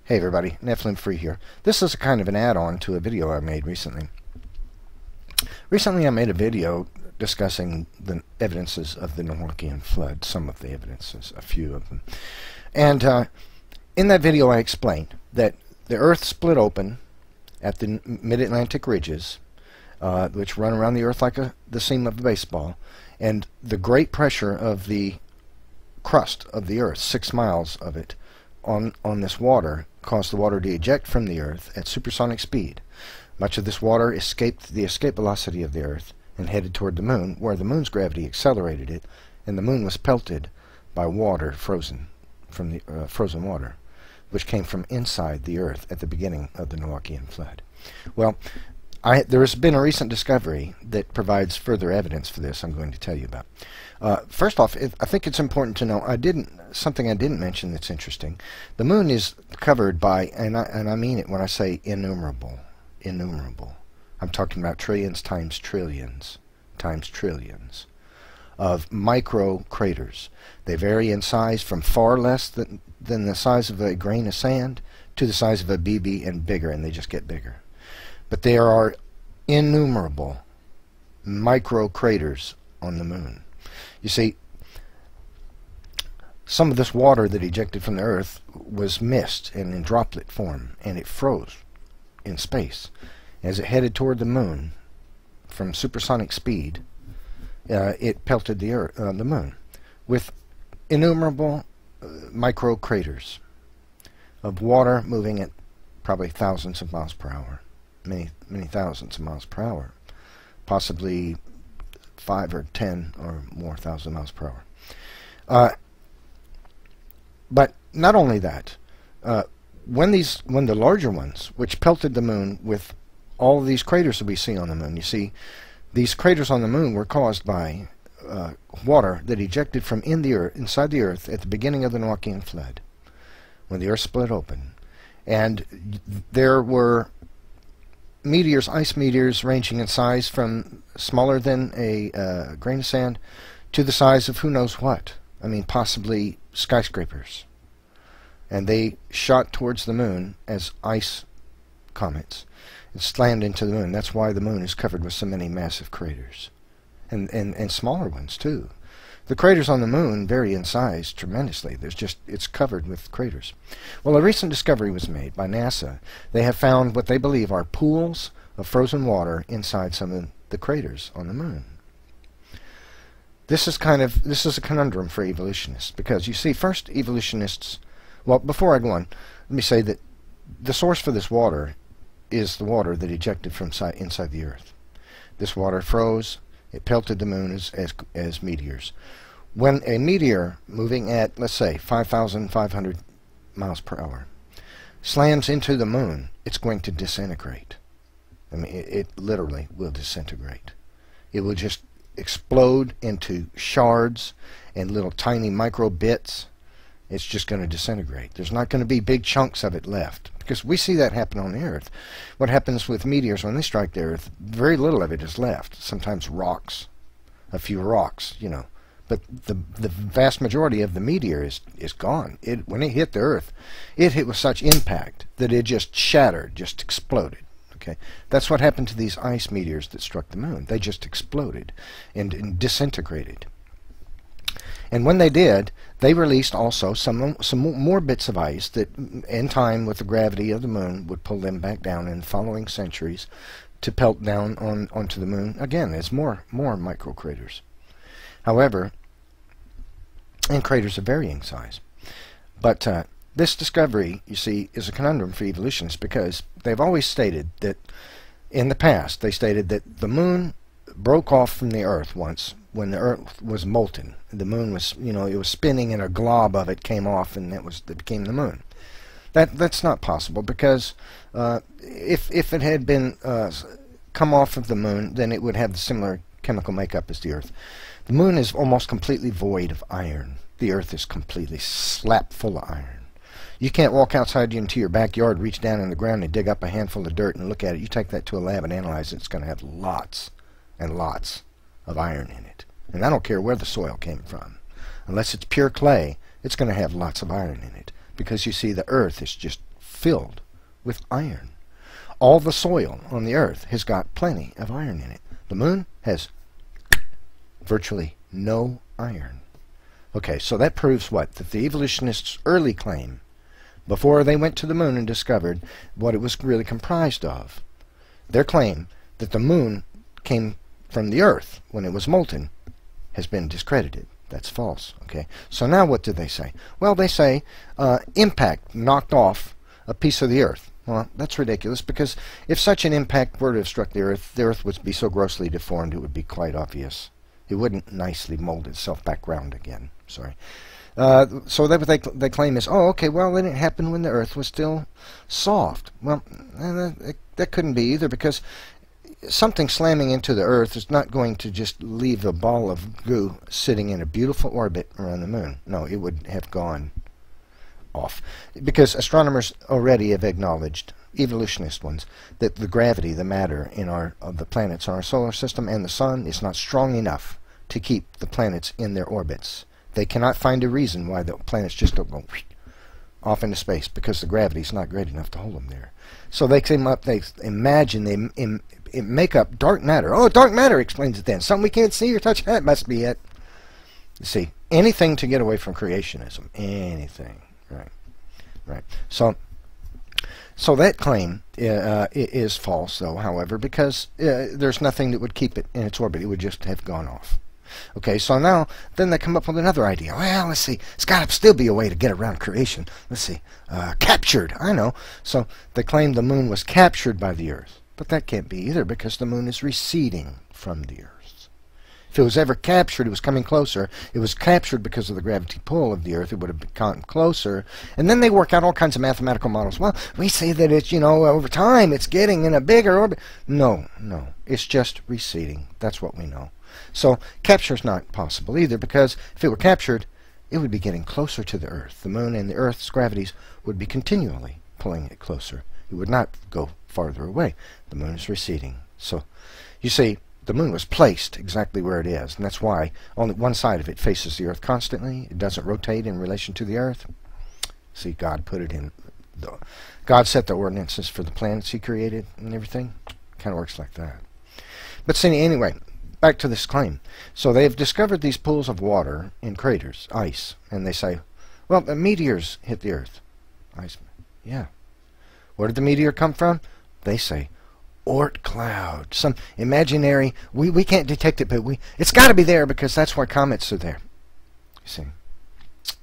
Hey everybody, NephilimFree here. This is a kind of an add-on to a video I made recently. Recently I made a video discussing the evidences of the Noachian flood, some of the evidences, a few of them. And in that video I explained that the earth split open at the mid-Atlantic ridges, which run around the earth like the seam of a baseball, and the great pressure of the crust of the earth, 6 miles of it, on this water caused the water to eject from the earth at supersonic speed. Much of this water escaped the escape velocity of the earth and headed toward the moon, where the moon's gravity accelerated it, and the moon was pelted by water frozen from the frozen water, which came from inside the earth at the beginning of the Noachian flood. Well, there has been a recent discovery that provides further evidence for this I'm going to tell you about. First off, I think it's important to know something I didn't mention that's interesting. The moon is covered by, and I mean it when I say innumerable. I'm talking about trillions times trillions of micro craters. They vary in size from far less than the size of a grain of sand to the size of a BB and bigger, and they just get bigger. But there are innumerable micro craters on the moon. You see, some of this water that ejected from the earth was mist and in droplet form, and it froze in space. As it headed toward the moon from supersonic speed, it pelted the moon with innumerable micro craters of water moving at probably thousands of miles per hour. Many thousands of miles per hour, possibly 5 or 10 or more thousand miles per hour. But not only that, when the larger ones, which pelted the moon with all of these craters that we see on the moon, you see, these craters on the moon were caused by water that ejected from inside the earth at the beginning of the Noachian flood, when the earth split open, and there were meteors, ice meteors, ranging in size from smaller than a grain of sand to the size of who knows what. I mean, possibly skyscrapers. And they shot towards the moon as ice comets and slammed into the moon. That's why the moon is covered with so many massive craters, and smaller ones too. The craters on the moon vary in size tremendously. It's covered with craters. Well, a recent discovery was made by NASA. They have found what they believe are pools of frozen water inside some of the craters on the moon. This is a conundrum for evolutionists, because you see, first evolutionists, well, before I go on, let me say that the source for this water is the water that ejected from inside the earth. This water froze. It pelted the moon as meteors. When a meteor moving at, let's say, 5,500 miles per hour slams into the moon, it's going to disintegrate. I mean, it literally will disintegrate. It will just explode into shards and little tiny micro bits. It's just going to disintegrate. There's not going to be big chunks of it left, because we see that happen on the earth. What happens with meteors when they strike the earth, very little of it is left. Sometimes rocks, a few rocks, you know, but the vast majority of the meteor is gone. When it hit the earth, it hit with such impact that it just shattered, just exploded. Okay, that's what happened to these ice meteors that struck the moon. They just exploded and disintegrated. And when they did, they released also some more bits of ice that, in time, with the gravity of the moon, would pull them back down in the following centuries to pelt down onto the moon again as more micro craters. However, and craters of varying size. But this discovery, you see, is a conundrum for evolutionists, because they've always stated that, in the past, they stated that the moon broke off from the earth once when the earth was molten. The moon was, you know, it was spinning, and a glob of it came off, and that became the moon. That's not possible, because if it had been come off of the moon, then it would have the similar chemical makeup as the earth. The moon is almost completely void of iron. The earth is completely slapped full of iron. You can't walk outside into your backyard, reach down in the ground and dig up a handful of dirt and look at it. You take that to a lab and analyze it, it's going to have lots and lots of iron in it. And I don't care where the soil came from. Unless it's pure clay, it's going to have lots of iron in it, because you see, the earth is just filled with iron. All the soil on the earth has got plenty of iron in it. The moon has virtually no iron. Okay, so that proves what? That the evolutionists' early claim, before they went to the moon and discovered what it was really comprised of, their claim that the moon came from the earth when it was molten has been discredited. That's false. Okay, so now what do they say? Well, they say impact knocked off a piece of the earth. Well, that's ridiculous, because if such an impact were to have struck the earth would be so grossly deformed it would be quite obvious. It wouldn't nicely mold itself back round again. Sorry. So that what they claim is, oh, okay, well, then it happened when the earth was still soft. Well, that couldn't be either, because something slamming into the earth is not going to just leave a ball of goo sitting in a beautiful orbit around the moon. No, it would have gone off, because astronomers already have acknowledged, evolutionist ones, that the gravity, the matter of the planets in our solar system and the sun is not strong enough to keep the planets in their orbits. They cannot find a reason why the planets just don't go off into space, because the gravity is not great enough to hold them there. So they came up, they imagine, they make up dark matter. Oh, dark matter explains it then. Something we can't see or touch, that must be it. You see, anything to get away from creationism. Anything. Right. So that claim is false, though, however, because there's nothing that would keep it in its orbit. It would just have gone off. Okay, so now, then they come up with another idea. Well, let's see. It's got to still be a way to get around creation. Let's see. Captured. I know. So they claim the moon was captured by the earth. But that can't be either, because the moon is receding from the earth. If it was ever captured, it was coming closer. It was captured because of the gravity pull of the earth. It would have gotten closer. And then they work out all kinds of mathematical models. Well, we say that it's, over time it's getting in a bigger orbit. No. It's just receding. That's what we know. So capture is not possible either, because if it were captured, it would be getting closer to the earth. The moon and the earth's gravities would be continually pulling it closer. It would not go farther away. The moon is receding. So, you see, the moon was placed exactly where it is, and that's why only one side of it faces the earth constantly. It doesn't rotate in relation to the earth. See, God put it in. God set the ordinances for the planets He created and everything. Kind of works like that. But see, anyway, back to this claim. So they've discovered these pools of water in craters, ice, and they say, well, the meteors hit the earth. Ice. Yeah. Where did the meteor come from? They say, Oort cloud, some imaginary, we can't detect it, but it's got to be there, because that's why comets are there. You see?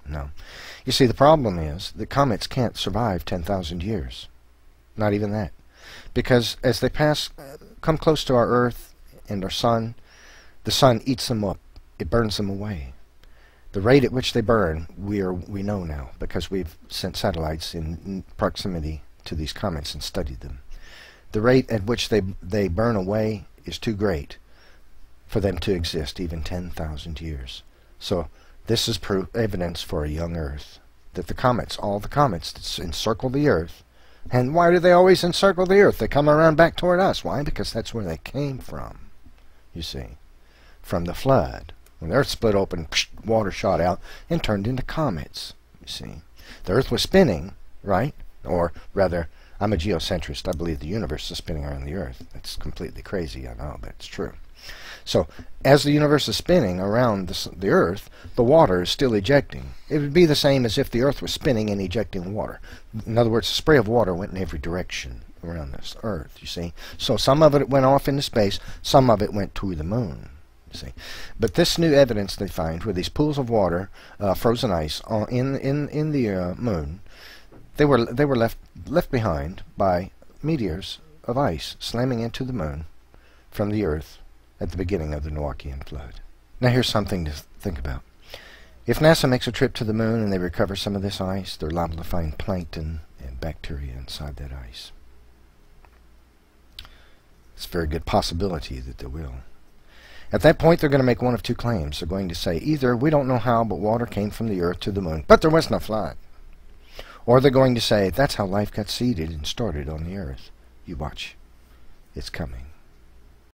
No. You see, the problem is that comets can't survive 10,000 years. Not even that. Because as they come close to our Earth and our Sun, the Sun eats them up. It burns them away. The rate at which they burn, we know now, because we've sent satellites in proximity to these comets and studied them. The rate at which they burn away is too great for them to exist even 10,000 years. So this is evidence for a young Earth, that the comets, all the comets that encircle the Earth, and why do they always encircle the Earth? They come around back toward us. Why? Because that's where they came from, you see, from the flood. When the Earth split open, water shot out and turned into comets, you see. The Earth was spinning, right? Or rather, I'm a geocentrist. I believe the universe is spinning around the Earth. That's completely crazy, I know, but it's true. So, as the universe is spinning around the Earth, the water is still ejecting. It would be the same as if the Earth was spinning and ejecting water. In other words, a spray of water went in every direction around this Earth, you see. So some of it went off into space, some of it went to the moon, you see. But this new evidence they find, where these pools of water, frozen ice, in the moon, they were left behind by meteors of ice slamming into the moon from the Earth at the beginning of the Noachian flood. Now here's something to think about. If NASA makes a trip to the moon and they recover some of this ice, they're liable to find plankton and bacteria inside that ice. It's a very good possibility that they will. At that point, they're going to make one of two claims. They're going to say either, we don't know how, but water came from the Earth to the moon, but there was no flood. Or they're going to say, that's how life got seeded and started on the Earth. You watch. It's coming.